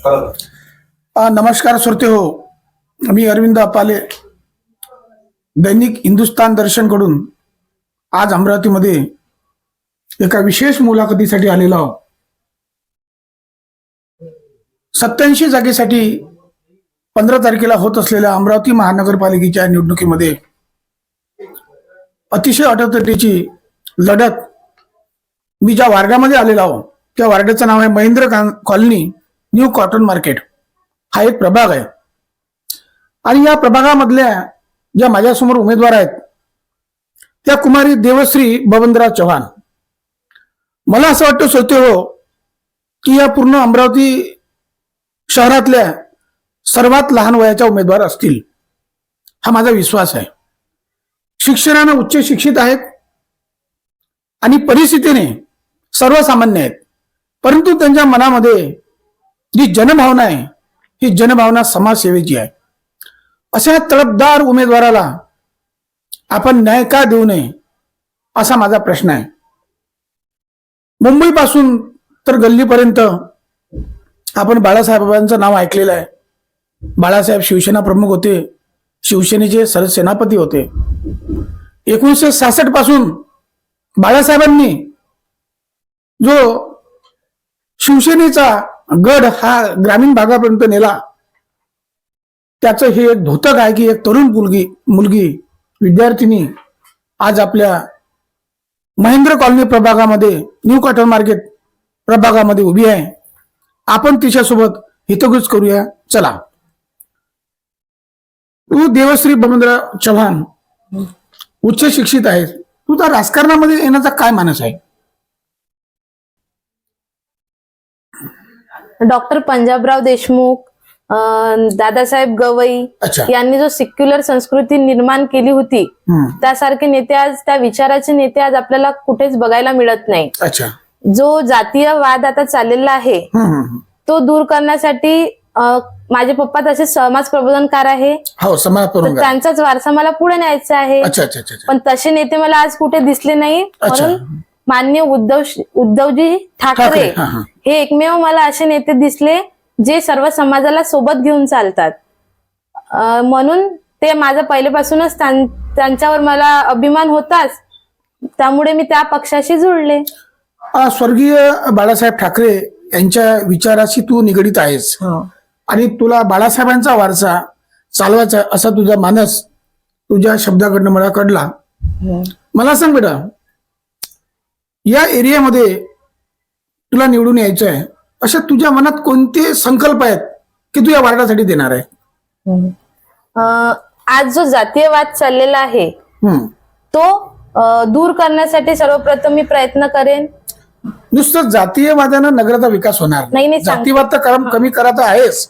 नमस्कार श्रोते हो, मी अरविंद अपाले दैनिक हिंदुस्तान दर्शन कडून आज अमरावतीमध्ये एका विशेष मुलाखतीसाठी आलेलो आहोत. 87 जागेसाठी 15 तारखेला होत असलेल्या अमरावती महानगरपालिकेच्या निवडणुकीमध्ये अतिशय अटकटीची लढत मी ज्या वार्डामध्ये आलेलो आहोत त्या वार्डाचं नाव आहे Mahendra colony new cotton market. हा एक प्रभाग आहे आणि या प्रभागामधल्या ज्या माझ्यासमोर उमेदवार आहेत त्या कुमारी देवश्री बबनराव चव्हाण. मला असं वाटतं श्रोते हो की या पूर्ण अमरावती शहरातल्या सर्वात लहान वयाच्या उमेदवार असतील, हा माझा विश्वास आहे. शिक्षणाने उच्च शिक्षित आहेत आणि परिस्थितीने सर्वसामान्य आहेत, परंतु त्यांच्या मनामध्ये जी जनभावना आहे ही जनभावना समाजसेवेची आहे. अशा तडफदार उमेदवाराला आपण न्याय का देऊ नये असा माझा प्रश्न आहे. मुंबईपासून तर गल्लीपर्यंत आपण बाळासाहेबांचं नाव ऐकलेलं आहे. बाळासाहेब शिवसेना प्रमुख होते, शिवसेनेचे सरसेनापती होते. 1966 पासून बाळासाहेबांनी जो शिवसेनेचा गड हा ग्रामीण भागापर्यंत नेला, त्याचं हे एक द्योतक आहे की एक तरुण मुलगी विद्यार्थिनी आज आपल्या महेंद्र कॉलनी प्रभागामध्ये न्यू कॉटन मार्केट प्रभागामध्ये उभी आहे. आपण तिच्यासोबत हितगुज करूया. चला. तू देवश्री बबनराव चव्हाण उच्च शिक्षित आहेस, तुझा राजकारणामध्ये येण्याचा काय मानस आहे? डॉक्टर पंजाबराव देशमुख, दादासाहेब गवई यांनी जो सेक्युलर संस्कृती निर्माण केली होती त्यासारखे नेते आज, त्या विचाराचे नेते आज आपल्याला कुठेच बघायला मिळत नाही. जो जातीयवाद आता चाललेला आहे तो दूर करण्यासाठी माझे पप्पा तसे समाज प्रबोधनकार आहे, त्यांचाच वारसा मला पुढे न्यायचा आहे. पण तसे नेते मला आज कुठे दिसले नाही. म्हणून माननीय उद्धवजी ठाकरे हे एकमेव मला असे नेते दिसले जे सर्व समाजाला सोबत घेऊन चालतात. म्हणून ते माझा पहिल्यापासूनच त्यांच्यावर मला अभिमान होताच, त्यामुळे मी त्या पक्षाशी जुळले. स्वर्गीय बाळासाहेब ठाकरे यांच्या विचाराशी तू निगडीत आहेस आणि तुला बाळासाहेबांचा वारसा चालवायचा असा तुझा मानस तुझ्या शब्दाकडनं मला कळला. मला सांग बेटा, या एरियामध्ये तुला निवडून यायचं आहे, अशा तुझ्या मनात कोणते संकल्प आहेत की तू या वार्डासाठी देणार आहे? आज जो जातीयवाद चाललेला आहे तो दूर करण्यासाठी सर्वप्रथम मी प्रयत्न करेन. नुसतं जातीयवादानं नगराचा विकास होणार नाही. जातीयवाद तर कमी करत आहेस,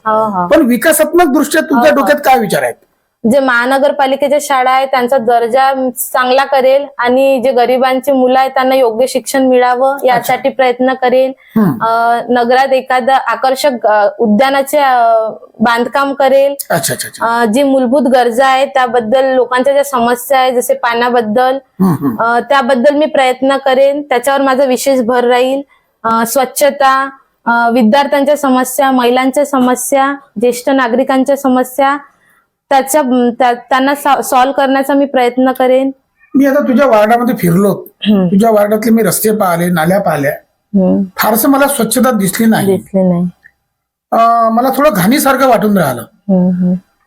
पण विकासात्मक दृष्ट्या तुझ्या डोक्यात काय विचार आहेत? जे महानगरपालिकेच्या शाळा आहेत त्यांचा दर्जा चांगला करेल आणि जे गरिबांची मुलं आहेत त्यांना योग्य शिक्षण मिळावं यासाठी प्रयत्न करेल. नगरात एखादं आकर्षक उद्यानाचे बांधकाम करेल. जी मूलभूत गरजा आहेत त्याबद्दल, लोकांच्या ज्या समस्या आहेत जसे पाण्याबद्दल, त्याबद्दल मी प्रयत्न करेन. त्याच्यावर माझा विशेष भर राहील. स्वच्छता, विद्यार्थ्यांच्या समस्या, महिलांच्या समस्या, ज्येष्ठ नागरिकांच्या समस्या त्यांना सॉल्व्ह करण्याचा मी प्रयत्न करेन. मी आता तुझ्या वार्डामध्ये फिरलो, तुझ्या वार्डातले मी रस्ते पाहिले, नाल्या पाहिल्या, फारसं मला स्वच्छता दिसली नाही. मला थोडं घाणीसारखं वाटून राहिलं.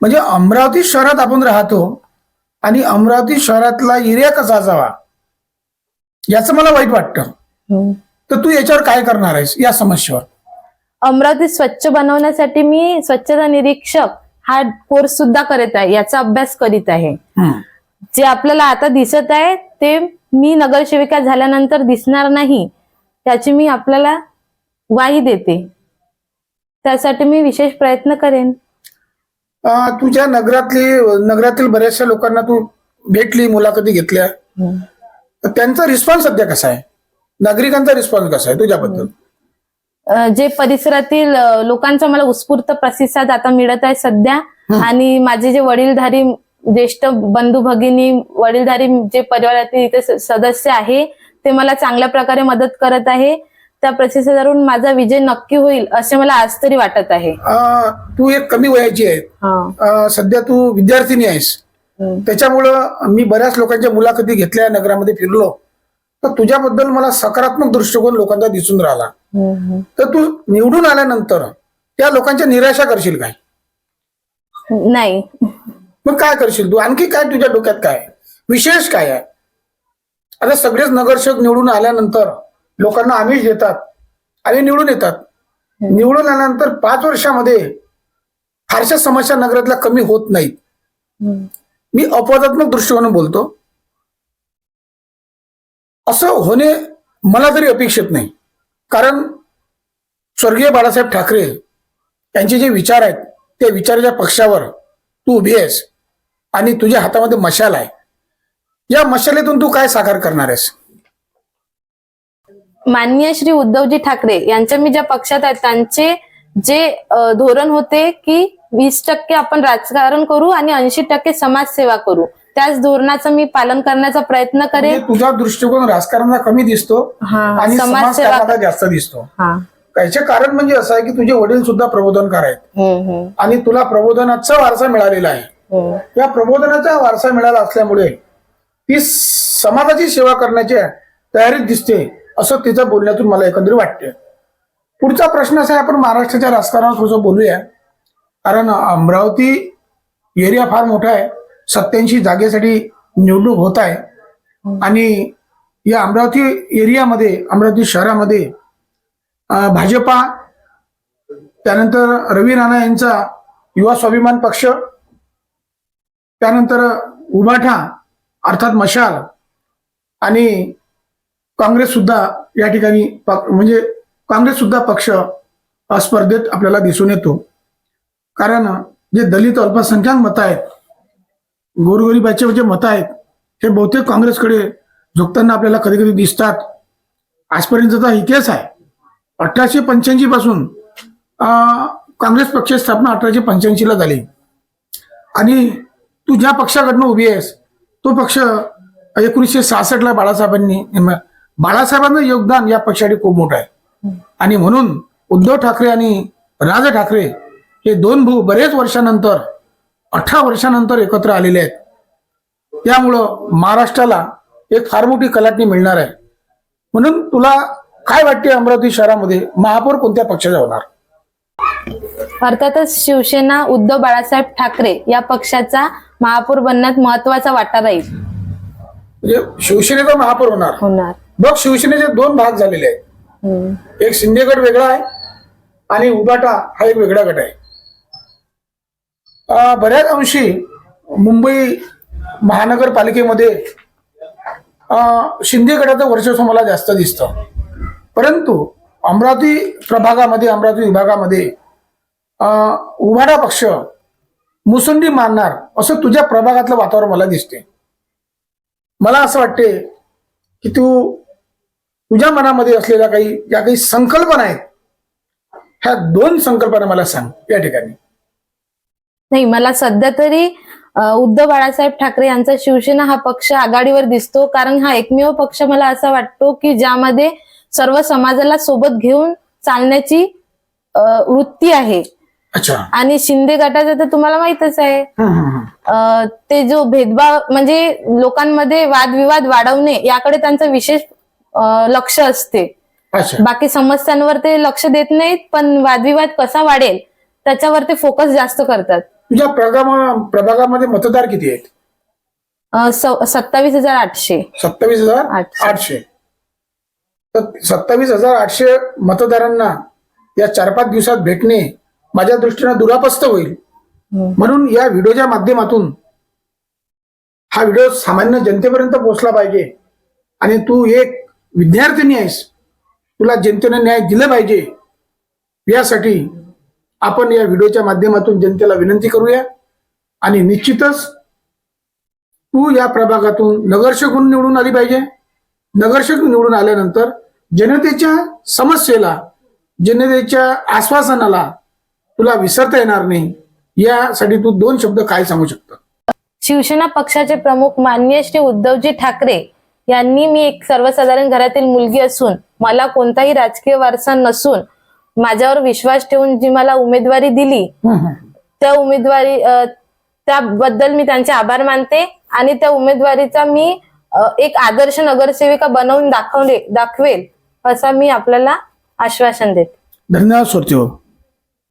म्हणजे अमरावती शहरात आपण राहतो आणि अमरावती शहरातला एरिया कसा असावा याचं मला वाईट वाटतं. तर तू याच्यावर काय करणार आहेस या समस्येवर? अमरावती स्वच्छ बनवण्यासाठी मी स्वच्छता निरीक्षक हा कोर्स सुद्धा करत आहे, याचा अभ्यास करीत आहे. जे आपल्याला आता दिसत आहे ते मी नगरसेविका झाल्यानंतर दिसणार नाही, त्याची मी आपल्याला ग्वाही देते. त्यासाठी मी विशेष प्रयत्न करेन. तुझ्या नगरातील बऱ्याचशा लोकांना तू भेटली, मुलाखती घेतल्या, त्यांचा रिस्पॉन्स सध्या कसा आहे? नागरिकांचा रिस्पॉन्स कसा आहे तुझ्याबद्दल? जे परिसरातील लोकांचा मला उत्स्फूर्त प्रतिसाद आता मिळत आहे सध्या. आणि माझे जे वडीलधारी ज्येष्ठ बंधू भगिनी, वडीलधारी जे परिवारातील इथे सदस्य आहे ते मला चांगल्या प्रकारे मदत करत आहे. त्या प्रतिसादावरून माझा विजय नक्की होईल असे मला आज तरी वाटत आहे. तू एक कमी वयाची आहे, सध्या तू विद्यार्थिनी आहेस, त्याच्यामुळं मी बऱ्याच लोकांच्या मुलाखती घेतल्या, नगरामध्ये फिरलो, तर तुझ्याबद्दल मला सकारात्मक दृष्टिकोन लोकांचा दिसून राहिला. तर तू निवडून आल्यानंतर त्या लोकांच्या निराशा करशील काय? नाही. मग काय करशील तू? आणखी काय तुझ्या डोक्यात काय विशेष काय आहे? आता सगळेच नगरसेवक निवडून आल्यानंतर लोकांना आमिष देतात आणि निवडून येतात. निवडून आल्यानंतर 5 वर्षामध्ये फारशा समस्या नगरातल्या कमी होत नाहीत. मी अपवादात्मक दृष्टिकोन बोलतो. असं होणे मला तरी अपेक्षित नाही, कारण स्वर्गीय बाळासाहेब ठाकरे यांचे जे विचार आहेत त्या विचाराच्या पक्षावर तू उभी आहेस आणि तुझ्या हातामध्ये मशाल आहे. या मशालीतून तू काय साकार करणार आहेस? माननीय श्री उद्धवजी ठाकरे यांच्या मी ज्या पक्षात आहेत त्यांचे जे धोरण होते की 20% आपण राजकारण करू आणि 80% समाजसेवा करू, त्याच धोरणाचं मी पालन करण्याचा प्रयत्न करेन. तुझा दृष्टिकोन राजकारणाला कमी दिसतो आणि समाजसेवा जास्त दिसतो. याचे कारण म्हणजे असं आहे की तुझे वडील सुद्धा प्रबोधनकार आहेत आणि तुला प्रबोधनाचा वारसा मिळालेला आहे. या प्रबोधनाचा वारसा मिळाला असल्यामुळे ती समाजाची सेवा करण्याच्या तयारीत दिसते, असं तिच्या बोलण्यातून मला एकंदरीत वाटते. पुढचा प्रश्न असा आहे, आपण महाराष्ट्राच्या राजकारणावर थोडंसं बोलूया, कारण अमरावती एरिया फार मोठा आहे. 87 जागेसाठी निवडणूक होत आहे आणि या अमरावती एरियामध्ये, अमरावती शहरामध्ये भाजपा, त्यानंतर रवी राणा यांचा युवा स्वाभिमान पक्ष, त्यानंतर उभाठा अर्थात मशाल आणि काँग्रेस सुद्धा या ठिकाणी म्हणजे काँग्रेस सुद्धा पक्ष स्पर्धेत आपल्याला दिसून येतो. कारण जे दलित अल्पसंख्याक मतं आहेत, गोरगरिबाचे जे मतं आहेत, हे बहुतेक काँग्रेसकडे झुकताना आपल्याला कधी कधी दिसतात. आजपर्यंतचा इतिहास आहे, 1885 पासून काँग्रेस पक्षाची स्थापना 1885 ला झाली आणि तू ज्या पक्षाकडनं उभी आहेस तो पक्ष 1966 ला बाळासाहेबांचं योगदान या पक्षासाठी खूप मोठं आहे. आणि म्हणून उद्धव ठाकरे आणि राज ठाकरे हे दोन भाऊ बरेच वर्षानंतर 18 वर्षानंतर एकत्र आलेले आहेत. त्यामुळं महाराष्ट्राला एक फार मोठी कलाटणी मिळणार आहे. म्हणून तुला काय वाटते, अमरावती शहरामध्ये महापौर कोणत्या पक्षाचा होणार? अर्थातच शिवसेना उद्धव बाळासाहेब ठाकरे या पक्षाचा महापौर बनण्यात महत्वाचा वाटा राहील. म्हणजे शिवसेनेचा महापौर होणार. बघ, शिवसेनेचे 2 भाग झालेले आहेत. एक शिंदे गट वेगळा आहे आणि उभाटा हा एक वेगळा गट आहे. बऱ्याच अंशी मुंबई महानगरपालिकेमध्ये शिंदे गटाचं वर्चस्व मला जास्त दिसतं, परंतु अमरावती प्रभागामध्ये, अमरावती विभागामध्ये उभाटा पक्ष मुसंडी मारणार असं तुझ्या प्रभागातलं वातावरण मला दिसते. मला असं वाटते की तुझ्या मनामध्ये असलेल्या काही संकल्पना आहेत, ह्या 2 संकल्पना मला सांग या ठिकाणी. नाही, मला सध्या तरी उद्धव बाळासाहेब ठाकरे यांचा शिवसेना हा पक्ष आघाडीवर दिसतो, कारण हा एकमेव पक्ष मला असा वाटतो की ज्यामध्ये सर्व समाजाला सोबत घेऊन चालण्याची वृत्ती आहे. आणि शिंदे गटाचं तर तुम्हाला माहितच आहे, ते जो भेदभाव म्हणजे लोकांमध्ये वादविवाद वाढवणे याकडे त्यांचं विशेष लक्ष असते. बाकी समस्यांवर ते लक्ष देत नाहीत, पण वादविवाद कसा वाढेल त्याच्यावर ते फोकस जास्त करतात. तुझ्या प्रभागामध्ये मतदार किती आहेत? 27,800. 27,800. तर 27,800 मतदारांना या 4-5 दिवसात भेटणे माझ्या दृष्टीने दुरापस्त होईल. म्हणून या व्हिडिओच्या माध्यमातून हा व्हिडिओ सामान्य जनतेपर्यंत पोहोचला पाहिजे आणि तू एक विद्यार्थिनी आहेस, तुला जनतेने न्याय दिला पाहिजे. यासाठी आपण या व्हिडिओच्या माध्यमातून जनतेला विनंती करूया आणि निश्चितच तू या प्रभागातून नगरसेवक निवडून आली पाहिजे. नगरसेवक निवडून आल्यानंतर जनतेच्या समस्येला, जनतेच्या आश्वासनाला तुला विसरता येणार नाही. यासाठी तू 2 शब्द काय सांगू शकतो? शिवसेना पक्षाचे प्रमुख माननीय श्री उद्धवजी ठाकरे यांनी, मी एक सर्वसाधारण घरातील मुलगी असून मला कोणताही राजकीय वारसा नसून माझ्यावर विश्वास ठेवून जी मला उमेदवारी दिली त्या उमेदवारी त्याबद्दल मी त्यांचे आभार मानते आणि त्या उमेदवारीचा मी एक आदर्श नगरसेविका बनवून दाखवेल असं मी आपल्याला आश्वासन देते. धन्यवाद सुरती हो.